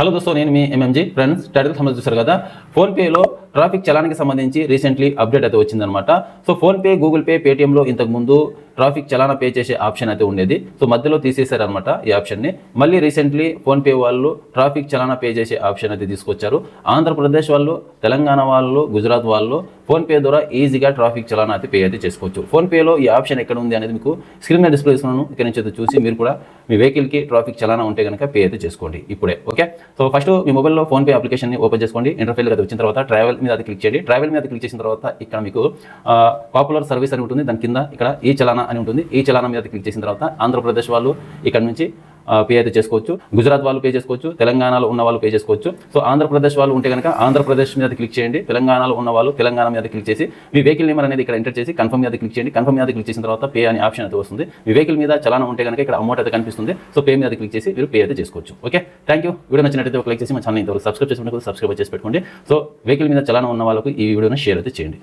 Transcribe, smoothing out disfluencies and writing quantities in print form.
Hello దోస్తో, నేను మీ MMG. Friends, title సంబంధించి చూసారు కదా, ఫోన్పేలో ట్రాఫిక్ చలానికి సంబంధించి రీసెంట్లీ అప్డేట్ అయితే వచ్చిందనమాట. సో ఫోన్పే, గూగుల్ పే, పేటీఎంలో ఇంతకుముందు ట్రాఫిక్ చలానా పే చేసే ఆప్షన్ అయితే ఉండేది. సో మధ్యలో తీసేశారనమాట ఈ ఆప్షన్ని. మళ్ళీ రీసెంట్లీ ఫోన్పే వాళ్ళు ట్రాఫిక్ చలానా పే చేసే ఆప్షన్ అయితే తీసుకొచ్చారు. ఆంధ్రప్రదేశ్ వాళ్ళు, తెలంగాణ వాళ్ళు, గుజరాత్ వాళ్ళు ఫోన్పే ద్వారా ఈజీగా ట్రాఫిక్ చలానా అయితే పే అయితే చేసుకోవచ్చు. ఫోన్పేలో ఈ ఆప్షన్ ఎక్కడ ఉంది అనేది మీకు స్క్రీన్ మీద డిస్ప్లే చేస్తున్నాను. ఇక్కడ నుంచి అయితే చూసి మీరు కూడా మీ వెహికల్కి ట్రాఫిక్ చలానా ఉంటే కనుక పే అయితే చేసుకోండి ఇప్పుడే. ఓకే, సో ఫస్ట్ మీ మొబైల్లో ఫోన్పే అప్లికేషన్ని ఓపెన్ చేసుకోండి. ఇంటర్ఫేస్ అయితే వచ్చిన తర్వాత ట్రావెల్ మీద అది క్లిక్ చేయండి. ట్రావెల్ మీద క్లిక్ చేసిన తర్వాత ఇక్కడ మీకు పాపులర్ సర్వీస్ అని ఉంటుంది. దాని కింద ఇక్కడ ఈ చలానా అని ఉంటుంది. ఈ చలానా మీద క్లిక్ చేసిన తర్వాత ఆంధ్రప్రదేశ్ వాళ్ళు ఇక్కడ నుంచి పే అయితే చేసుకోవచ్చు. గుజరాత్ వాళ్ళు పే చేసుకోవచ్చు. తెలంగాణలో ఉన్న వాళ్ళు పే చేసుకోవచ్చు. సో ఆంధ్రప్రదేశ్ వాళ్ళు ఉంటే కనుక ఆంధ్రప్రదేశ్ మీద క్లిక్ చేయండి. తెలంగాణలో ఉన్న వాళ్ళు తెలంగాణ మీద క్లిక్ చేసి మీ వెహికల్ నెంబర్ అనేది ఇక్కడ ఎంటర్ చేసి కన్ఫర్మ్ మీద క్లిక్ చేయండి. కన్ఫర్మ్ మీద క్లిక్ చేసిన తర్వాత పే అనే ఆప్షన్ అయితే వస్తుంది. మీ వెహికల్ మీద చలానా ఉంటే కనుక ఇక్కడ అమౌంట్ అయితే కనిపిస్తుంది. సో పే మీద క్లిక్ చేసి మీరు పే అయితే చేసుకోవచ్చు. Okay, thank you. వీడియో నచ్చినట్లయితే ఒక లైక్ చేసి మా ఛానల్ ఇంతవరకు సబ్స్క్రైబ్ చేసుకుంటే సబ్స్క్రైబ్ చేసి పెట్టుకోండి. సో వెహికల్ మీద చలానా ఉన్న వాళ్ళకు ఈ వీడియోని షేర్ అయితే చేయండి.